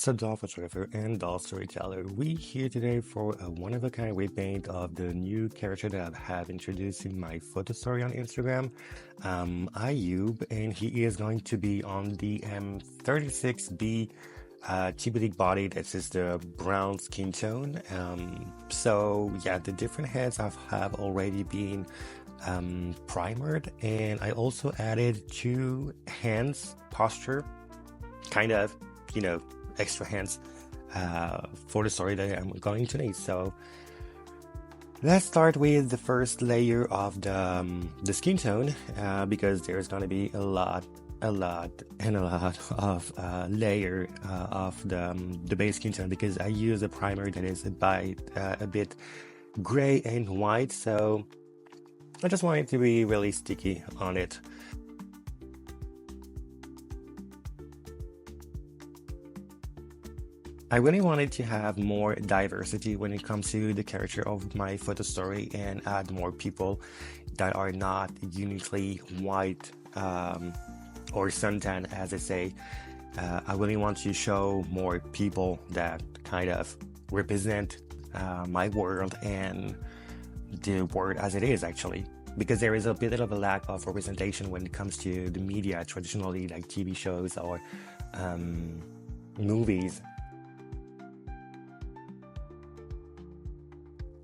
What's up, doll photographer and doll storyteller? We here today for a one-of-a-kind repaint of the new character that I have introduced in my photo story on Instagram, Ayub, and he is going to be on the m36b tbleague body. This is the brown skin tone. So yeah, the different heads have already been primered, and I also added two hands posture, kind of, extra hands for the story that I'm going to need. So let's start with the first layer of the skin tone, because there's going to be a lot of layer of the base skin tone, because I use a primer that is a bit gray and white, so I just want it to be really sticky on it. I really wanted to have more diversity when it comes to the character of my photo story and add more people that are not uniquely white or suntan, as I say. I really want to show more people that kind of represent my world and the world as it is, actually. Because there is a bit of a lack of representation when it comes to the media, traditionally, like TV shows or movies.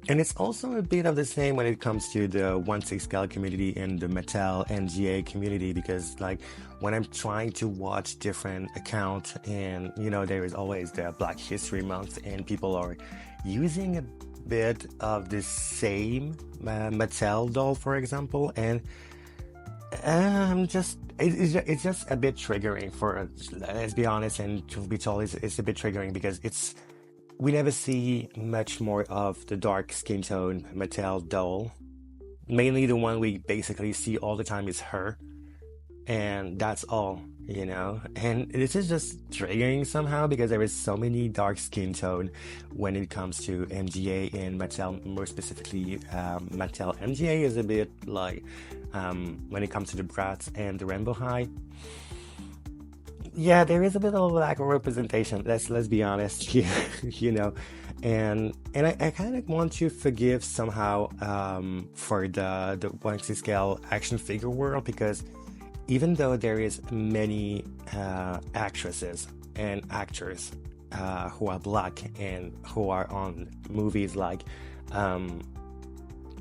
And it's also a bit of the same when it comes to the 1/6 scale community and the Mattel NGA community, because like when I'm trying to watch different accounts, and there is always the Black History Month and people are using a bit of the same Mattel doll, for example, and it's just a bit triggering for, let's be honest, and to be told, it's a bit triggering because we never see much more of the dark skin tone Mattel doll. Mainly the one we basically see all the time is her, and that's all. And this is just triggering somehow because there is so many dark skin tone when it comes to MGA and Mattel. More specifically, Mattel MGA is a bit like when it comes to the Bratz and the Rainbow High. Yeah, there is a bit of a lack of representation. Let's be honest, and I kind of want to forgive somehow for the 1/6 scale action figure world, because even though there is many actresses and actors who are black and who are on movies like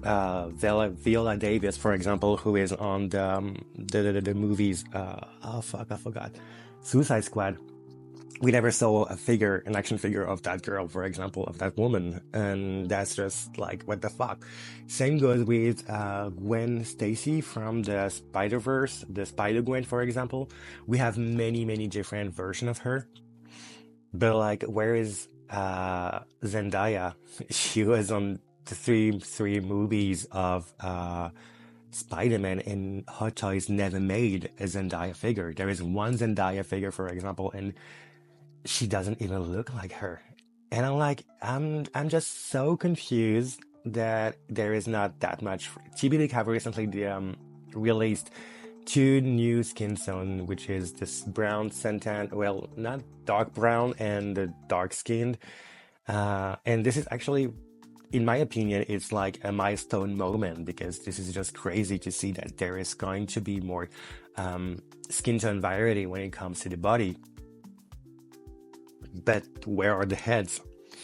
Viola Davis, for example, who is on the movies. Oh fuck, I forgot. Suicide Squad. We never saw an action figure of that girl, for example, of that woman, and that's just like, what the fuck. Same goes with Gwen Stacy from the Spider-Verse, the Spider-Gwen, for example. We have many different versions of her, but like, where is Zendaya? She was on the three movies of Spider-Man, and Hot Toys never made a Zendaya figure. There is one Zendaya figure, for example, and she doesn't even look like her. And I'm just so confused that there is not that much. tbleague have recently released two new skin tone, which is this brown suntan, well, not dark brown and the dark skinned. And this is actually, in my opinion, it's like a milestone moment, because this is just crazy to see that there is going to be more skin tone variety when it comes to the body. But where are the heads?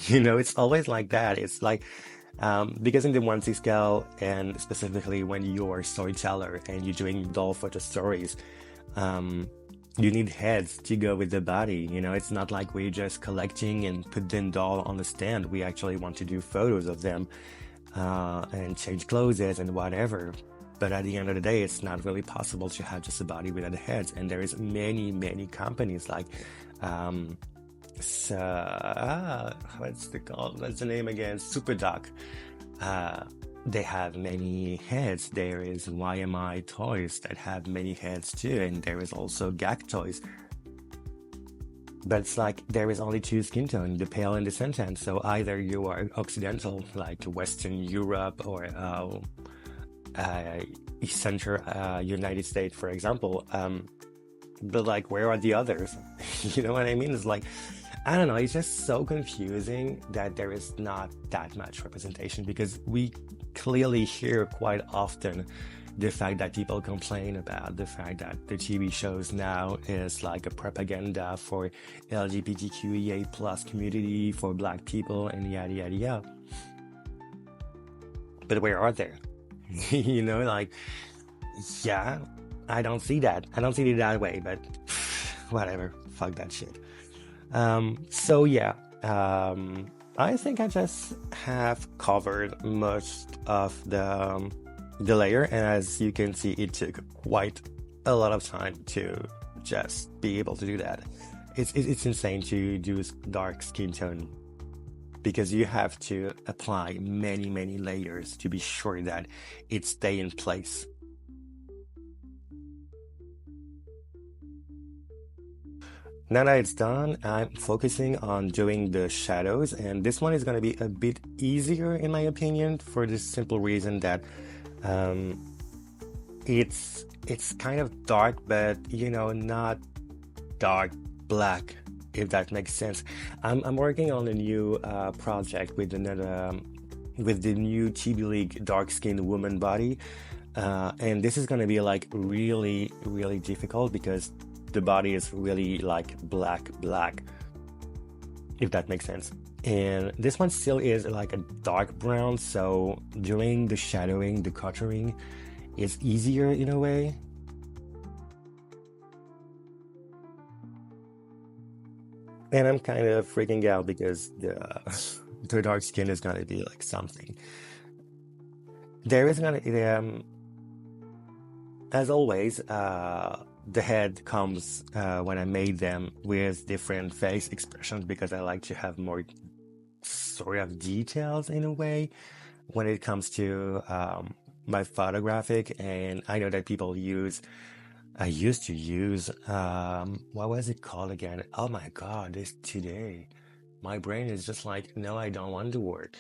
It's always like that. It's like, because in the 1/6 scale, and specifically when you're a storyteller and you're doing doll photo stories, you need heads to go with the body. It's not like we're just collecting and put the doll on the stand. We actually want to do photos of them and change clothes and whatever. But at the end of the day, it's not really possible to have just a body without heads. And there is many companies like what's the name again? Superdoc. They have many heads. There is YMI Toys that have many heads too, and there is also Gag Toys. But it's like, there is only two skin tone, the pale and the suntan. So either you are Occidental, like Western Europe, or Central United States, for example. But like, where are the others? You know what I mean? It's like, I don't know, it's just so confusing that there is not that much representation because we clearly hear quite often the fact that people complain about the fact that the TV shows now is like a propaganda for LGBTQIA plus community, for black people, and yada yada yada. But where are they? You know, like, yeah, I don't see that. I don't see it that way, but whatever. Fuck that shit. So yeah, I think I just have covered most of the layer, and as you can see, it took quite a lot of time to just be able to do that. It's insane to do dark skin tone because you have to apply many layers to be sure that it stay in place. Now that it's done, I'm focusing on doing the shadows, and this one is going to be a bit easier in my opinion for the simple reason that um, it's kind of dark, but you know, not dark black, if that makes sense. I'm working on a new project with the new tbleague dark skinned woman body, and this is going to be like really difficult because the body is really like black, if that makes sense. And this one still is like a dark brown, so doing the shadowing, the contouring is easier in a way. And I'm kind of freaking out because the dark skin is gonna be like something. There is gonna as always, the head comes when I made them with different face expressions because I like to have more sort of details in a way when it comes to my photographic. And I know that I used to use, what was it called again? Oh my God, this today. My brain is just like, no, I don't want to work.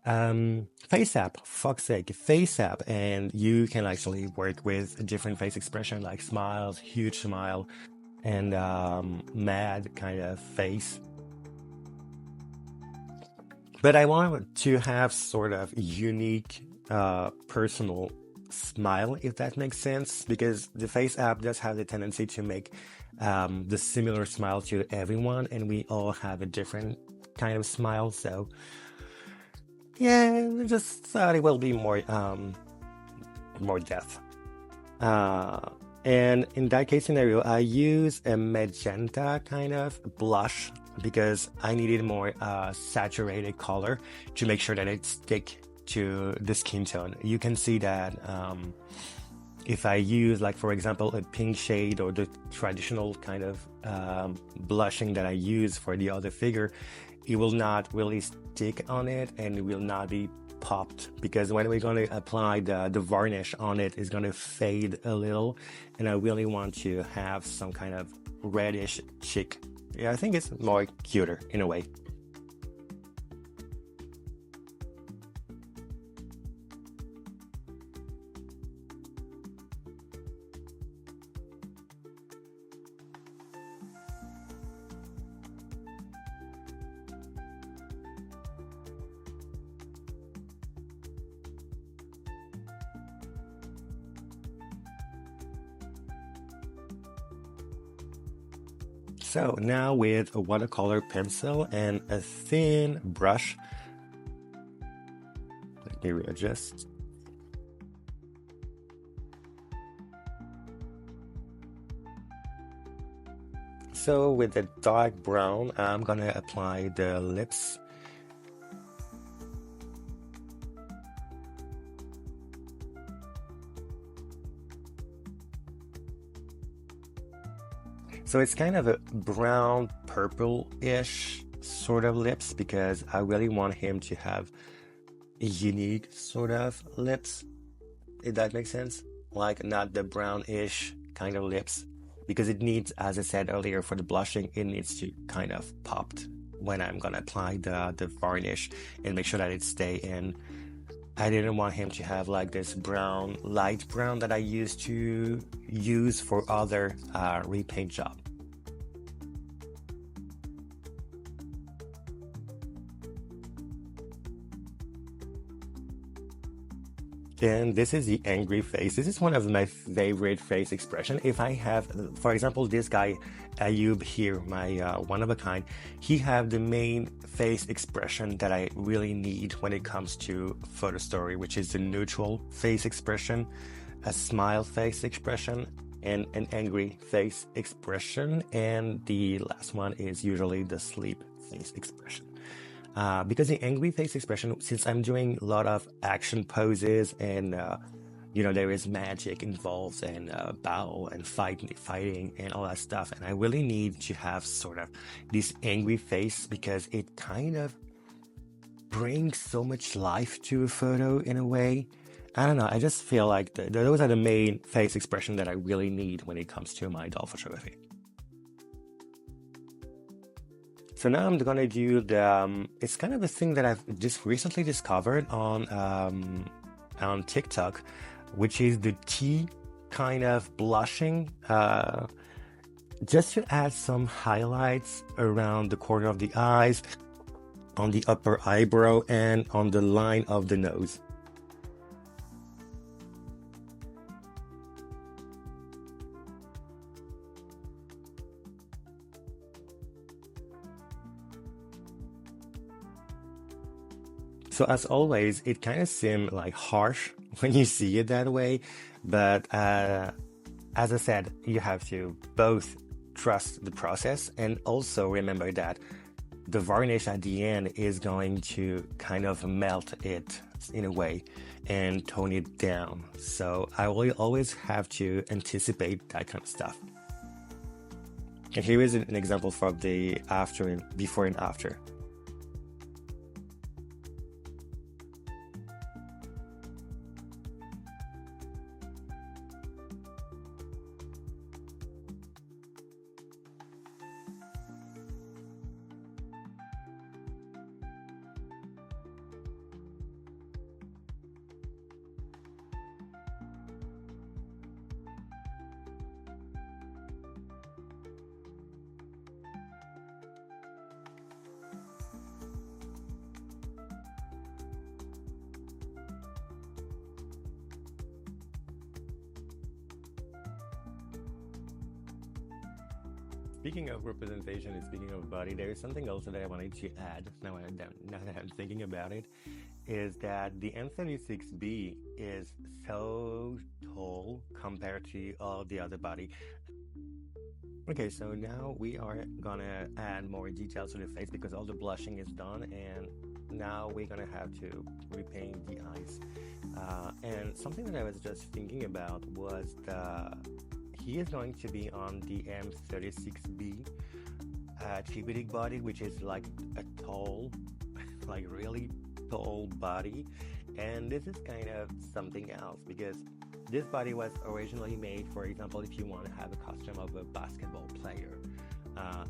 Face app, fuck's sake, face app, and you can actually work with a different face expression like smiles, huge smile, and mad kind of face. But I want to have sort of unique, personal smile, if that makes sense, because the face app does have the tendency to make the similar smile to everyone, and we all have a different kind of smile. So yeah, I just thought it will be more depth. Uh, and in that case scenario, I use a magenta kind of blush because I needed more saturated color to make sure that it stick to the skin tone. You can see that if I use, like for example, a pink shade or the traditional kind of blushing that I use for the other figure, it will not really stick on it and it will not be popped because when we're going to apply the varnish on it, it's going to fade a little, and I really want to have some kind of reddish chick. Yeah, I think it's more cuter in a way. So now with a watercolor pencil and a thin brush, let me readjust. So with the dark brown, I'm gonna apply the lips. So it's kind of a brown purple-ish sort of lips because I really want him to have a unique sort of lips, if that makes sense. Like not the brownish kind of lips because it needs, as I said earlier, for the blushing, it needs to kind of popped when I'm gonna apply the varnish and make sure that it stay in. I didn't want him to have like this brown, light brown that I used to use for other repaint job. And this is the angry face. This is one of my favorite face expression. If I have, for example, this guy, Ayub here, my one of a kind, he have the main face expression that I really need when it comes to photo story, which is the neutral face expression, a smile face expression, and an angry face expression. And the last one is usually the sleep face expression. Because the angry face expression, since I'm doing a lot of action poses and there is magic involved and battle and fighting and all that stuff, and I really need to have sort of this angry face because it kind of brings so much life to a photo in a way. I don't know. I just feel like those are the main face expression that I really need when it comes to my doll photography. So now I'm gonna do it's kind of a thing that I've just recently discovered on TikTok, which is the T kind of blushing, just to add some highlights around the corner of the eyes, on the upper eyebrow, and on the line of the nose. So as always, it kind of seems like harsh when you see it that way, but as I said, you have to both trust the process and also remember that the varnish at the end is going to kind of melt it in a way and tone it down. So I will always have to anticipate that kind of stuff. And here is an example for the before and after. Speaking of representation and speaking of body, there is something else that I wanted to add now that I'm thinking about it, is that the m36b is so tall compared to all the other body. Okay, so now we are gonna add more details to the face because all the blushing is done, and now we're gonna have to repaint the eyes. And something that I was just thinking about was he is going to be on the m36b tbleague body, which is like a tall, like really tall body, and this is kind of something else because this body was originally made, for example, if you want to have a costume of a basketball player,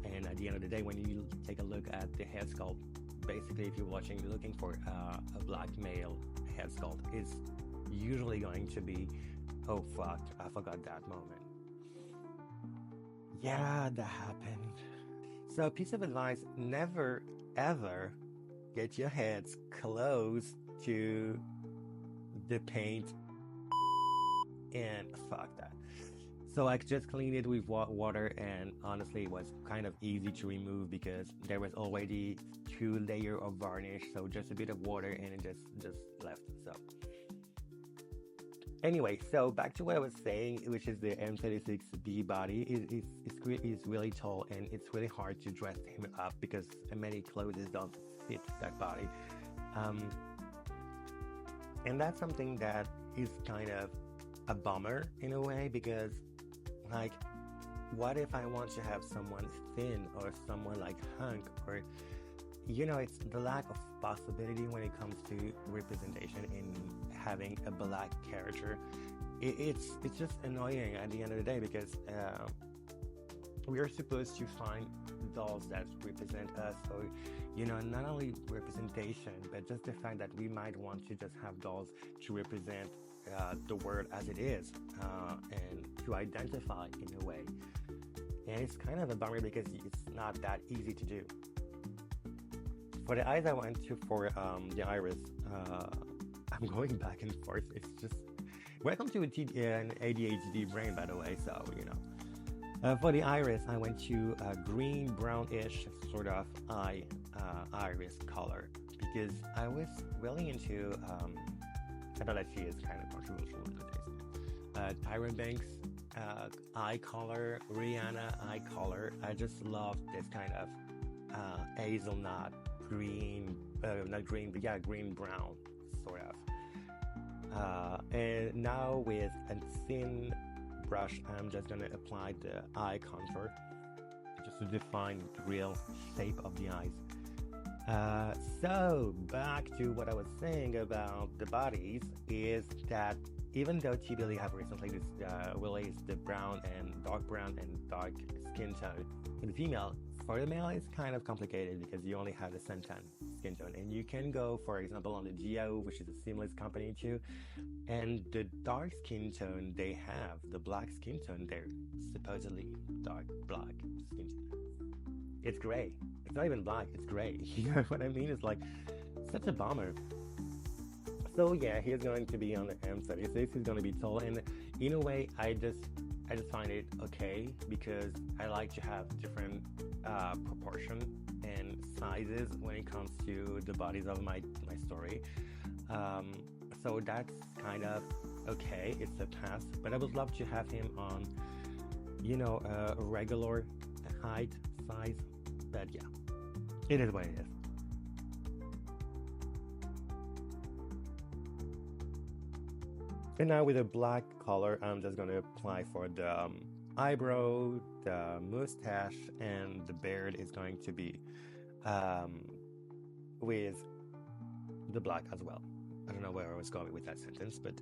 and at the end of the day, when you take a look at the head sculpt, basically if you're looking for a black male head sculpt, it's usually going to be, oh fuck, I forgot that moment. Yeah, that happened. So, piece of advice, never ever get your heads close to the paint, and fuck that. So I just cleaned it with water, and honestly it was kind of easy to remove because there was already 2 layers of varnish, so just a bit of water and it just left. So anyway, so back to what I was saying, which is the m36b body is really tall, and it's really hard to dress him up because many clothes don't fit that body. And that's something that is kind of a bummer in a way, because like, what if I want to have someone thin or someone like Hunk, or it's the lack of possibility when it comes to representation in having a black character. It's just annoying at the end of the day, because we are supposed to find dolls that represent us, or not only representation, but just the fact that we might want to just have dolls to represent the world as it is, and to identify in a way. And it's kind of a bummer because it's not that easy to do. For the eyes, I went to for the iris. I'm going back and forth. It's just welcome to an ADHD brain, by the way. So for the iris, I went to a green brownish sort of iris color because I was really into. I know that she is kind of controversial nowadays. Tyra Banks eye color, Rihanna eye color. I just love this kind of hazelnut green, not green, but yeah, green brown sort of. And now with a thin brush, I'm just gonna apply the eye contour just to define the real shape of the eyes. So back to what I was saying about the bodies is that even though tbleague have recently released the brown and dark skin tone for the female, for the male it's kind of complicated because you only have the suntan skin tone, and you can go, for example, on the Geo, which is a seamless company too, and the dark skin tone they have, the black skin tone, they're supposedly dark black skin tone. It's gray. It's not even black, it's gray. You know what I mean? It's like such a bummer. So yeah, he's going to be on the m36. He's going to be tall, and in a way, I just find it okay because I like to have different proportion and sizes when it comes to the bodies of my story. So that's kind of okay. It's a pass, but I would love to have him on, a regular height size. But yeah, it is what it is. And now with a black color, I'm just going to apply for the eyebrow, the mustache, and the beard is going to be with the black as well. I don't know where I was going with that sentence, but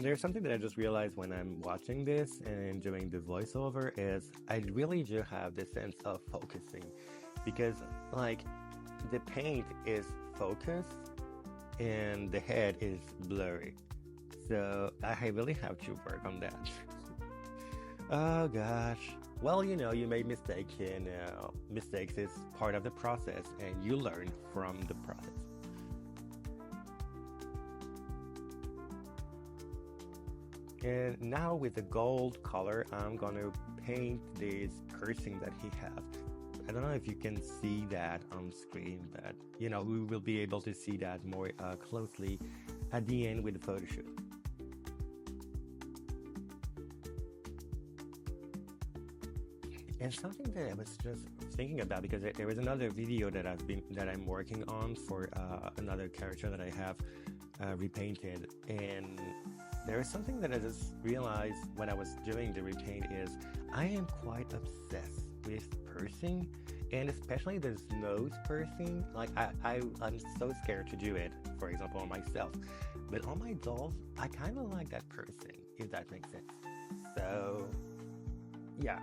There's something that I just realized when I'm watching this and doing the voiceover is I really do have this sense of focusing because like the paint is focused and the head is blurry. So I really have to work on that. Oh gosh. Well, you made mistake and mistakes is part of the process and you learn from the process. And now with the gold color, I'm gonna paint this piercing that he has. I don't know if you can see that on screen, but we will be able to see that more closely at the end with the photo shoot. And something that I was just thinking about, because there is another video that I'm working on for another character that I have repainted, and there is something that I just realized when I was doing the repaint is I am quite obsessed with piercing, and especially this nose piercing. Like I'm so scared to do it, for example, on myself. But on my dolls, I kind of like that piercing, if that makes sense. So yeah,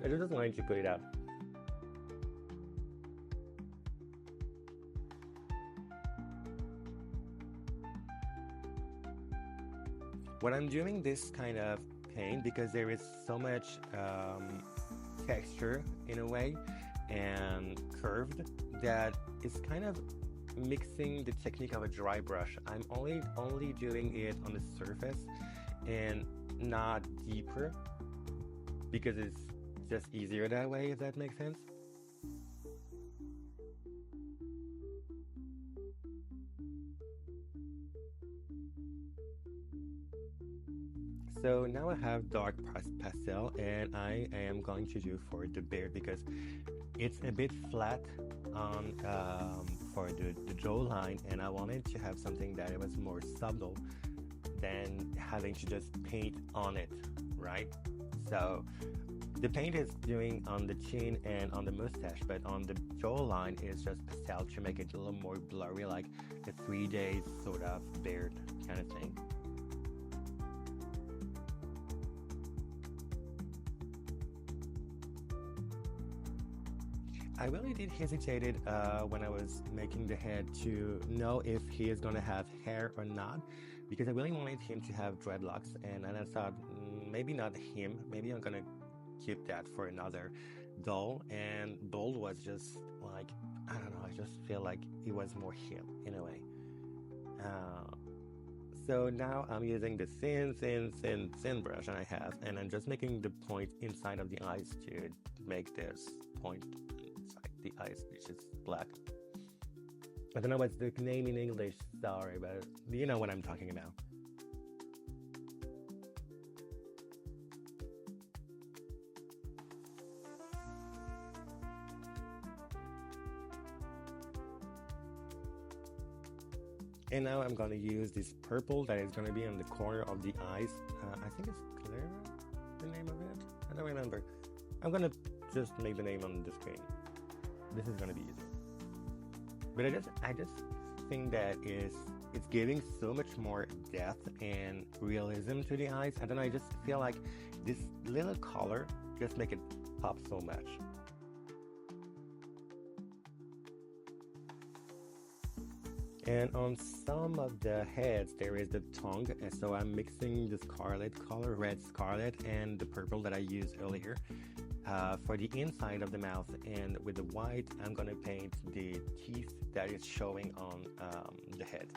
I just wanted to put it out. When I'm doing this kind of paint, because there is so much texture in a way and curved, that it's kind of mixing the technique of a dry brush. I'm only doing it on the surface and not deeper because it's just easier that way, if that makes sense. So now I have dark pastel, and I am going to do for the beard because it's a bit flat on for the jawline, and I wanted to have something that it was more subtle than having to just paint on it, right? So the paint is doing on the chin and on the mustache, but on the jawline is just pastel to make it a little more blurry, like a 3 days sort of beard kind of thing. I really did hesitated when I was making the head to know if he is gonna have hair or not, because I really wanted him to have dreadlocks, and I thought maybe not him, maybe I'm gonna keep that for another doll. And Bold was just like, I don't know, I just feel like it was more him in a way. Uh, so now I'm using the thin brush I have, and I'm just making the point inside of the eyes to make this point inside the eyes, which is black. I don't know what's the name in English, sorry, but you know what I'm talking about. And now I'm gonna use this purple that is gonna be on the corner of the eyes. I think it's Clara, the name of it. I don't remember. I'm gonna just make the name on the screen. This is gonna be easy. But I just think that it's giving so much more depth and realism to the eyes. I don't know. I just feel like this little color just make it pop so much. And on some of the heads, there is the tongue, and so I'm mixing the scarlet color, red scarlet, and the purple that I used earlier for the inside of the mouth. And with the white, I'm gonna paint the teeth that is showing on the head.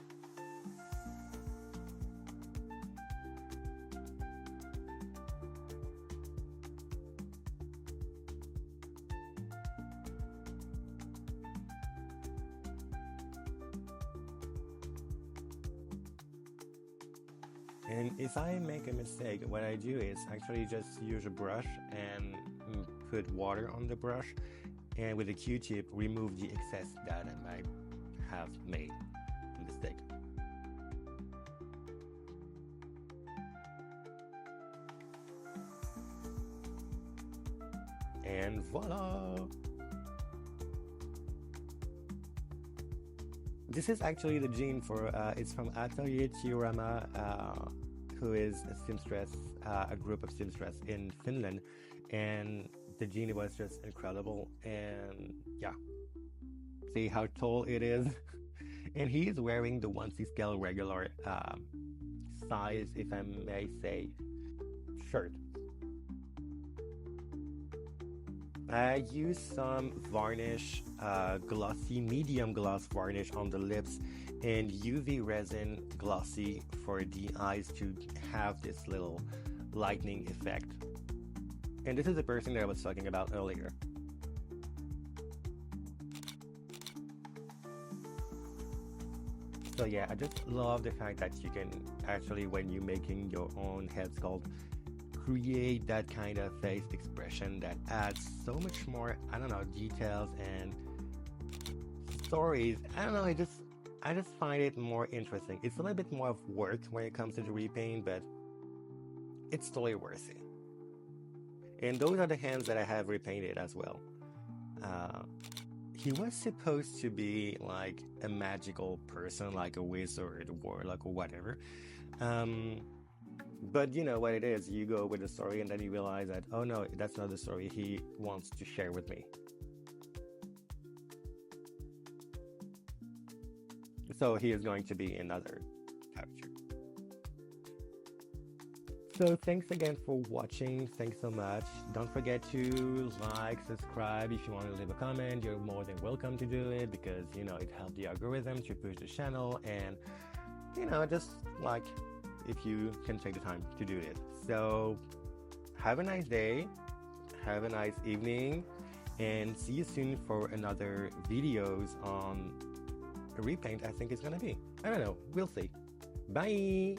And if I make a mistake, what I do is actually just use a brush and put water on the brush, and with a Q-tip remove the excess that I might have made a mistake. And voila! This is actually the jean for, it's from Atelier Tiorama, who is a seamstress, a group of seamstress in Finland. And the jean was just incredible. And yeah, see how tall it is. And he is wearing the 1/6 scale regular size, if I may say, shirt. I use some varnish, glossy, medium gloss varnish on the lips, and UV resin glossy for the eyes to have this little lightning effect. And this is the person that I was talking about earlier. So yeah, I just love the fact that you can actually, when you're making your own head sculpt, create that kind of face expression that adds so much more, I don't know, details and stories. I don't know, I just find it more interesting. It's a little bit more of work when it comes to the repaint, but it's totally worth it. And those are the hands that I have repainted as well. He was supposed to be like a magical person, like a wizard, warlock, or whatever. But you know what it is, you go with the story and then you realize that, oh no, that's not the story he wants to share with me. So he is going to be another character. So thanks again for watching. Thanks so much. Don't forget to like, subscribe. If you want to leave a comment, you're more than welcome to do it, because you know it helps the algorithm to push the channel, and you know, just like, if you can take the time to do it. So have a nice day, have a nice evening, and see you soon for another videos on repaint. I think it's gonna be, I don't know, we'll see. Bye.